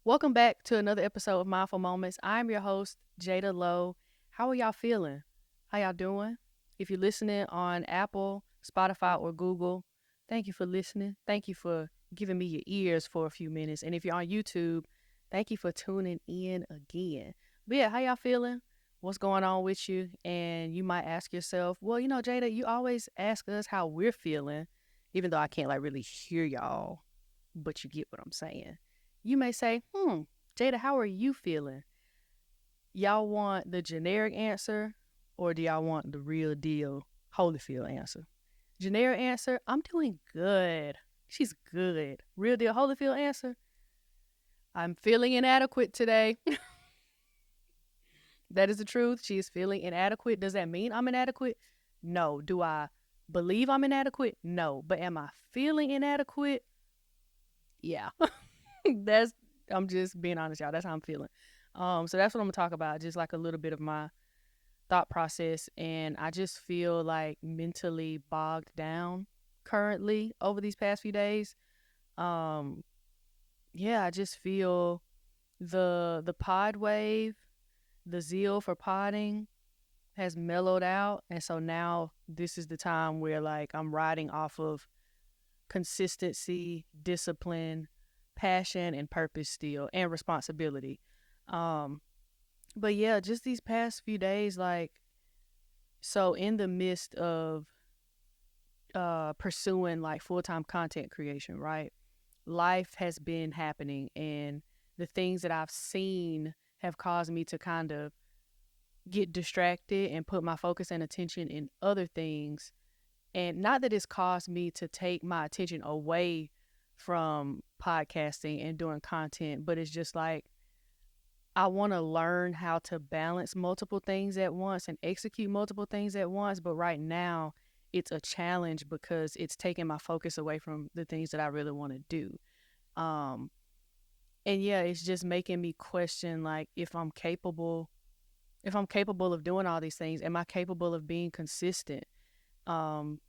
Welcome back to another episode of Mindful Moments. I'm your host, Jada Lowe. How are y'all feeling? How y'all doing? If you're listening on Apple, Spotify, or Google, thank you for listening. Thank you for giving me your ears for a few minutes. And if you're on YouTube, thank you for tuning in again. But yeah, how y'all feeling? What's going on with you? And you might ask yourself, well, Jada, you always ask us how we're feeling, even though I can't really hear y'all, but you get what I'm saying. You may say, Jada, how are you feeling? Y'all want the generic answer or do y'all want the real deal Holyfield answer? Generic answer, I'm doing good. She's good. Real deal Holyfield answer, I'm feeling inadequate today. That is the truth. She is feeling inadequate. Does that mean I'm inadequate? No. Do I believe I'm inadequate? No. But am I feeling inadequate? Yeah. that's I'm just being honest, y'all. That's how I'm feeling. So that's what I'm gonna talk about, just like a little bit of my thought process. And I just feel like mentally bogged down currently over these past few days. Um, yeah, I just feel the pod wave, the zeal for podding has mellowed out. And so now this is the time where like I'm riding off of consistency, discipline, passion, and purpose still, and responsibility. Um, but yeah, just these past few days, like, so in the midst of pursuing like full-time content creation, right? Life has been happening, and the things that I've seen have caused me to kind of get distracted and put my focus and attention in other things. And not that it's caused me to take my attention away from podcasting and doing content, but it's just like I want to learn how to balance multiple things at once and execute multiple things at once. But right now, it's a challenge because it's taking my focus away from the things that I really want to do. Um, and yeah, it's just making me question like if I'm capable of doing all these things, am I capable of being consistent? Um,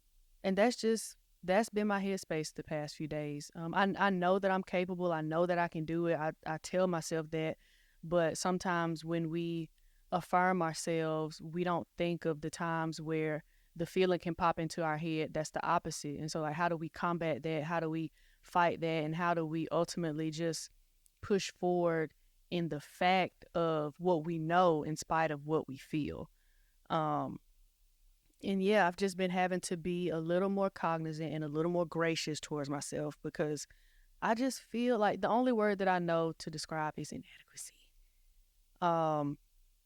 and that's been my headspace the past few days. I know that I'm capable. I know that I can do it. I tell myself that, but sometimes when we affirm ourselves, we don't think of the times where the feeling can pop into our head that's the opposite. And so, like, how do we combat that? How do we fight that? And how do we ultimately just push forward in the fact of what we know in spite of what we feel? Um, and yeah, I've just been having to be a little more cognizant and a little more gracious towards myself because I just feel like the only word that I know to describe is inadequacy. Um,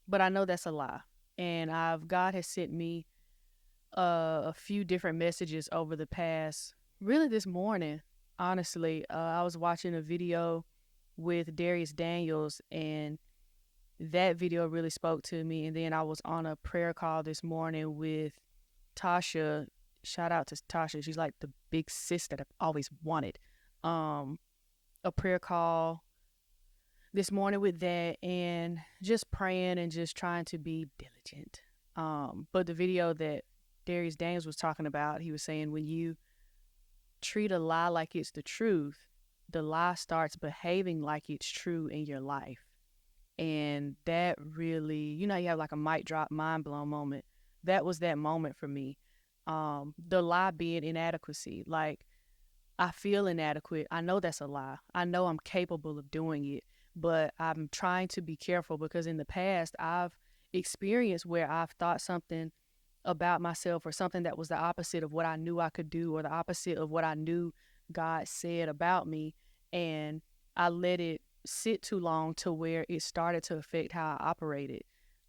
but I know that's a lie. And God has sent me a few different messages over the past, really this morning, honestly. I was watching a video with Dharius Daniels, and that video really spoke to me. And then I was on a prayer call this morning with Tasha. Shout out to Tasha. She's like the big sis that I've always wanted. Um, a prayer call this morning with that, and just praying and just trying to be diligent. But the video that Dharius Daniels was talking about, he was saying when you treat a lie like it's the truth, the lie starts behaving like it's true in your life. And that really, you have like a mic drop, mind blown moment. That was that moment for me. The lie being inadequacy. Like, I feel inadequate. I know that's a lie. I know I'm capable of doing it, but I'm trying to be careful because in the past, I've experienced where I've thought something about myself or something that was the opposite of what I knew I could do or the opposite of what I knew God said about me. And I let it sit too long to where it started to affect how I operated.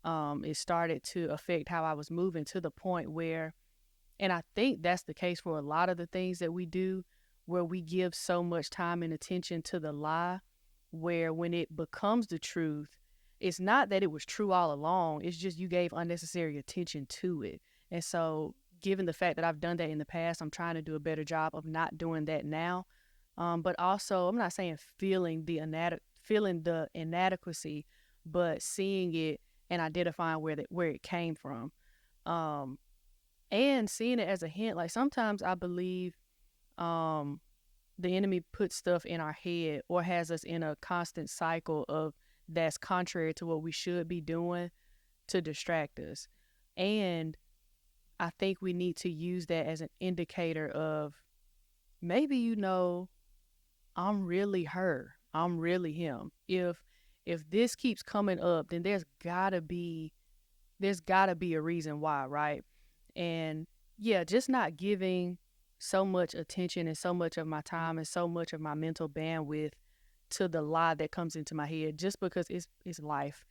It started to affect how I was moving to the point where, and I think that's the case for a lot of the things that we do, where we give so much time and attention to the lie, where when it becomes the truth, it's not that it was true all along. It's just you gave unnecessary attention to it. And so, given the fact that I've done that in the past, I'm trying to do a better job of not doing that now. But also, I'm not saying feeling the inadequacy, but seeing it and identifying where it came from. And seeing it as a hint. Like sometimes I believe um the enemy puts stuff in our head or has us in a constant cycle of that's contrary to what we should be doing to distract us. And I think we need to use that as an indicator of maybe, I'm really her. I'm really him. If this keeps coming up, then there's gotta be a reason why, right? And yeah, just not giving so much attention and so much of my time and so much of my mental bandwidth to the lie that comes into my head just because it's life.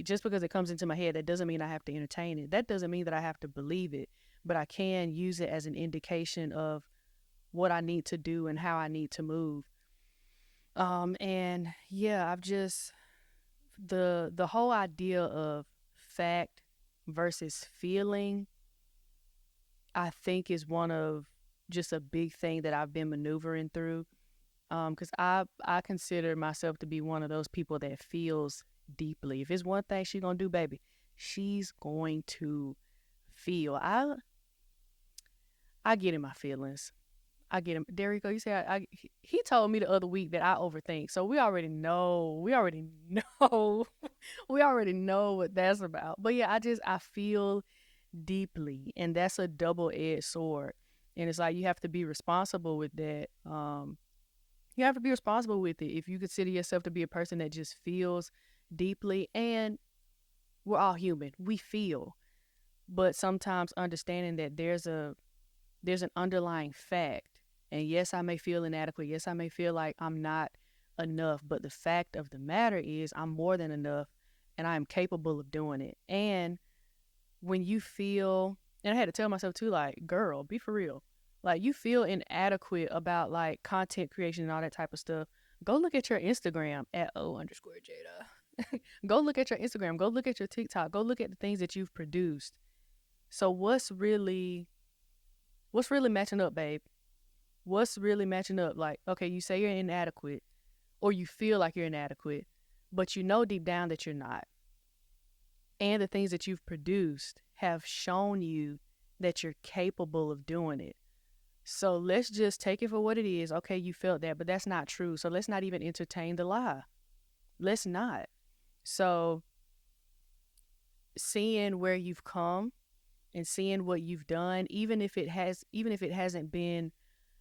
Just because it comes into my head, that doesn't mean I have to entertain it. That doesn't mean that I have to believe it, but I can use it as an indication of what I need to do and how I need to move. And yeah, I've just the whole idea of fact versus feeling, I think is one of just a big thing that I've been maneuvering through. Because I consider myself to be one of those people that feels deeply. If it's one thing she's gonna do, baby, she's going to feel. I get in my feelings. I get him. Derrick, you say he told me the other week that I overthink. So we already know. We already know. We already know what that's about. But yeah, I feel deeply, and that's a double-edged sword. And it's like you have to be responsible with that. You have to be responsible with it. If you consider yourself to be a person that just feels deeply, and we're all human, we feel, but sometimes understanding that there's an underlying fact. And yes, I may feel inadequate. Yes, I may feel like I'm not enough. But the fact of the matter is, I'm more than enough and I am capable of doing it. And when you feel, and I had to tell myself too, like, girl, be for real. Like, you feel inadequate about like content creation and all that type of stuff. Go look at your Instagram at O_Jada. Go look at your Instagram. Go look at your TikTok. Go look at the things that you've produced. So what's really matching up, babe? What's really matching up? Like, okay, you say you're inadequate or you feel like you're inadequate, but you know deep down that you're not. And the things that you've produced have shown you that you're capable of doing it. So let's just take it for what it is. Okay, you felt that, but that's not true. So let's not even entertain the lie. Let's not. So seeing where you've come and seeing what you've done, even if it hasn't been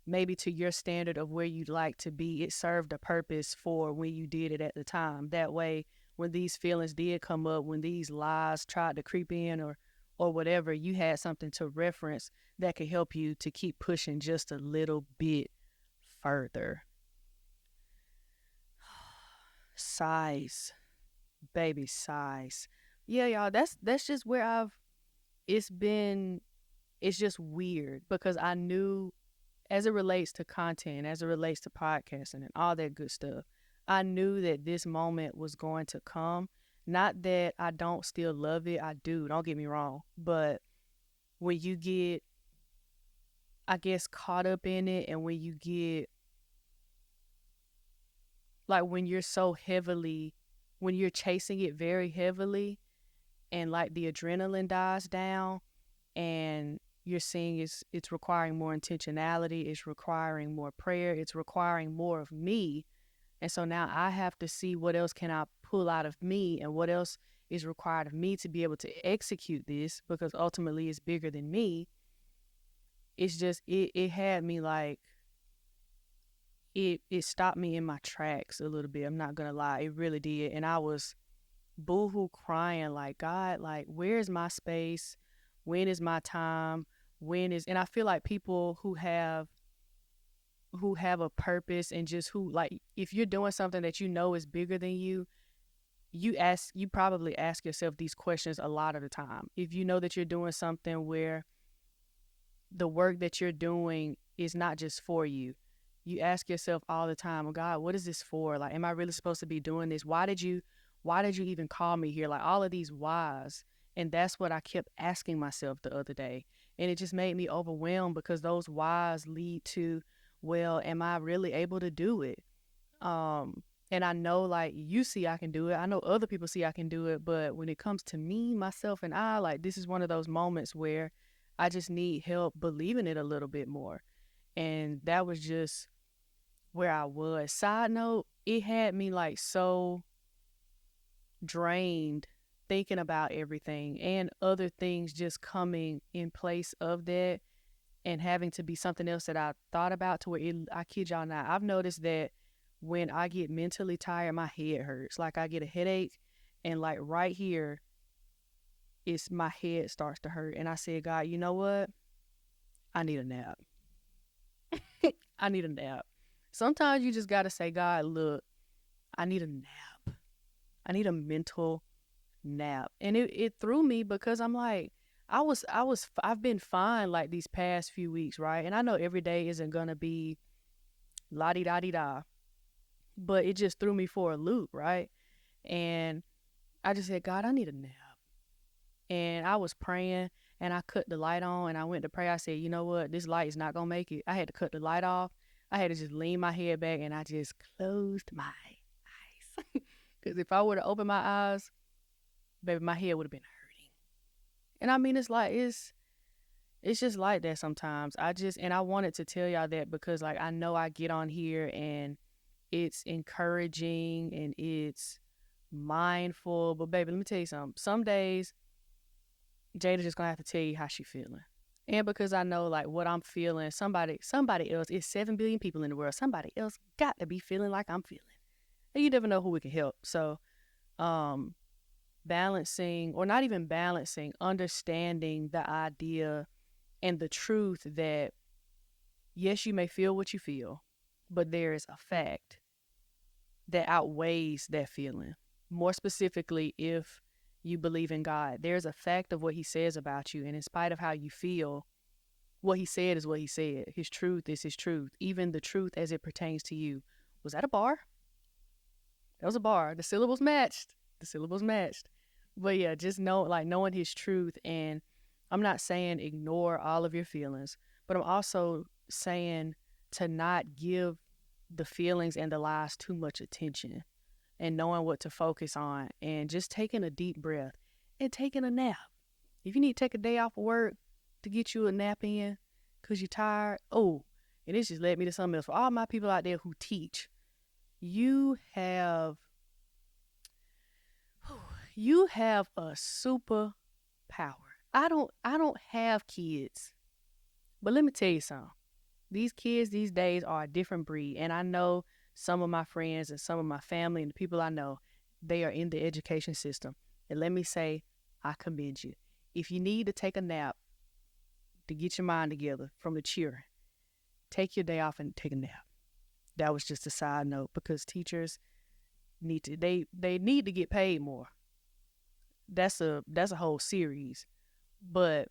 maybe to your standard of where you'd like to be, it served a purpose for when you did it at the time. That way, when these feelings did come up, when these lies tried to creep in or whatever, you had something to reference that could help you to keep pushing just a little bit further. Size, baby, size. Yeah, y'all, that's just where it's been it's just weird because I knew, as it relates to content, as it relates to podcasting and all that good stuff, I knew that this moment was going to come. Not that I don't still love it. I do. Don't get me wrong. But when you get, I guess, caught up in it, and when you get, like, when you're chasing it very heavily, and like the adrenaline dies down, and you're seeing it's requiring more intentionality, it's requiring more prayer, it's requiring more of me. And so now I have to see what else can I pull out of me and what else is required of me to be able to execute this, because ultimately it's bigger than me. It's just it had me like it stopped me in my tracks a little bit. I'm not gonna lie, it really did. And I was boohoo crying like, God, like, where's my space? When is my time? And I feel like people who have a purpose, and just who, like, if you're doing something that you know is bigger than you, you probably ask yourself these questions a lot of the time. If you know that you're doing something where the work that you're doing is not just for you, you ask yourself all the time, oh God, what is this for? Like, am I really supposed to be doing this? Why did you even call me here? Like, all of these whys. And that's what I kept asking myself the other day. And it just made me overwhelmed, because those whys lead to, well, am I really able to do it? And I know, like, you see I can do it. I know other people see I can do it. But when it comes to me, myself, and I, like, this is one of those moments where I just need help believing it a little bit more. And that was just where I was. Side note, it had me like so drained thinking about everything and other things just coming in place of that and having to be something else that I thought about to where I kid y'all not, I've noticed that when I get mentally tired, my head hurts. Like I get a headache and like right here, it's my head starts to hurt. And I said, God, you know what? I need a nap. I need a nap. Sometimes you just got to say, God, look, I need a nap. I need a mental nap. And it threw me because I'm like, I've been fine like these past few weeks, right? And I know every day isn't going to be la di da di da, but it just threw me for a loop, right? And I just said, God, I need a nap. And I was praying and I cut the light on and I went to pray. I said, you know what? This light is not going to make it. I had to cut the light off. I had to just lean my head back and I just closed my eyes. Because if I were to open my eyes, baby, my head would have been hurting. And I mean, it's just like that sometimes. And I wanted to tell y'all that because like I know I get on here and it's encouraging and it's mindful. But baby, let me tell you something. Some days Jada just gonna have to tell you how she feeling. And because I know like what I'm feeling, somebody else, it's 7 billion people in the world. Somebody else got to be feeling like I'm feeling. And you never know who we can help. So um balancing, or not even balancing, understanding the idea and the truth that yes, you may feel what you feel, but there is a fact that outweighs that feeling. More specifically, if you believe in God, there's a fact of what he says about you. And in spite of how you feel, what he said is what he said. His truth is his truth, even the truth as it pertains to you. Was that a bar? That was a bar. The syllables matched. The syllables matched. But yeah, just knowing his truth. And I'm not saying ignore all of your feelings, but I'm also saying to not give the feelings and the lies too much attention, and knowing what to focus on and just taking a deep breath and taking a nap. If you need to take a day off of work to get you a nap in because you're tired, and this just led me to something else. For all my people out there who teach, you have a superpower. I don't have kids, but let me tell you something. These kids these days are a different breed, and I know some of my friends and some of my family and the people I know, they are in the education system. And let me say, I commend you. If you need to take a nap to get your mind together from the cheering, take your day off and take a nap. That was just a side note because teachers need to they need to get paid more. That's a whole series, but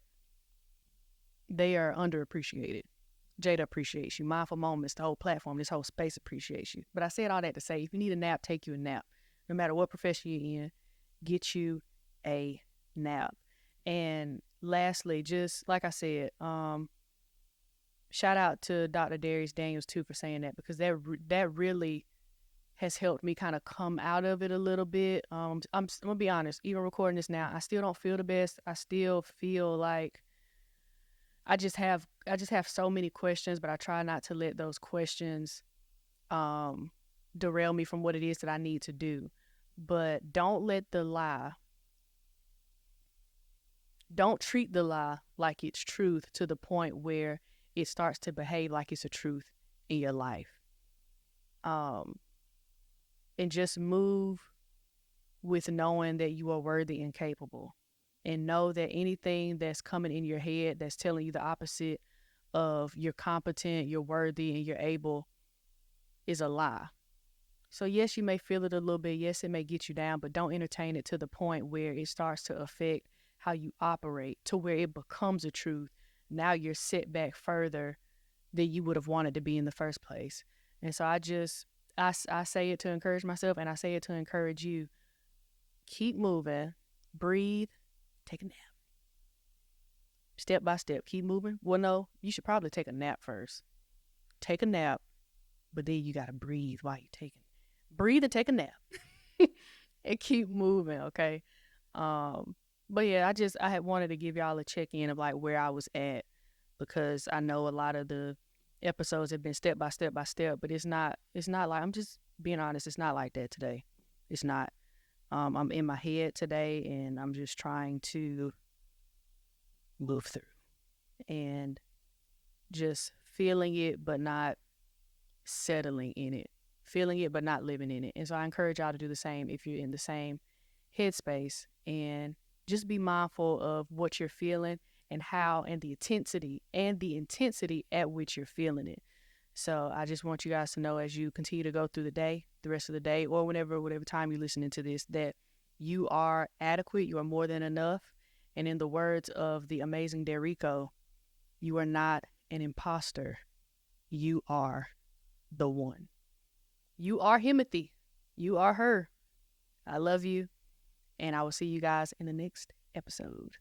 they are underappreciated. Jada appreciates you. Mindful Moments, the whole platform, this whole space appreciates you. But I said all that to say, if you need a nap, take you a nap. No matter what profession you're in, get you a nap. And lastly, just like I said, shout out to Dr. Dharius Daniels too for saying that, because that really has helped me kind of come out of it a little bit. I'm gonna be honest, even recording this now, I still don't feel the best. I still feel like I just have so many questions, but I try not to let those questions derail me from what it is that I need to do. But don't treat the lie like it's truth to the point where it starts to behave like it's a truth in your life. And just move with knowing that you are worthy and capable. And know that anything that's coming in your head that's telling you the opposite of you're competent, you're worthy, and you're able is a lie. So yes, you may feel it a little bit. Yes, it may get you down, but don't entertain it to the point where it starts to affect how you operate, to where it becomes a truth. Now you're set back further than you would have wanted to be in the first place. And so I say it to encourage myself, and I say it to encourage you. Keep moving, breathe, take a nap. Step by step, keep moving. Well, no, you should probably take a nap first. Take a nap, but then you got to breathe while you're taking. Breathe and take a nap. And keep moving, okay? But yeah, I had wanted to give y'all a check-in of like where I was at, because I know a lot of the episodes have been step by step by step, but it's not like, I'm just being honest, it's not like that today. It's not. I'm in my head today, and I'm just trying to move through and just feeling it, but not settling in it, feeling it, but not living in it. And so I encourage y'all to do the same if you're in the same headspace, and just be mindful of what you're feeling and how, and the intensity at which you're feeling it. So I just want you guys to know, as you continue to go through the rest of the day, or whatever time you're listening to this, that you are adequate, you are more than enough. And in the words of the amazing Derico, you are not an imposter. You are the one. You are Himothy. You are her. I love you. And I will see you guys in the next episode.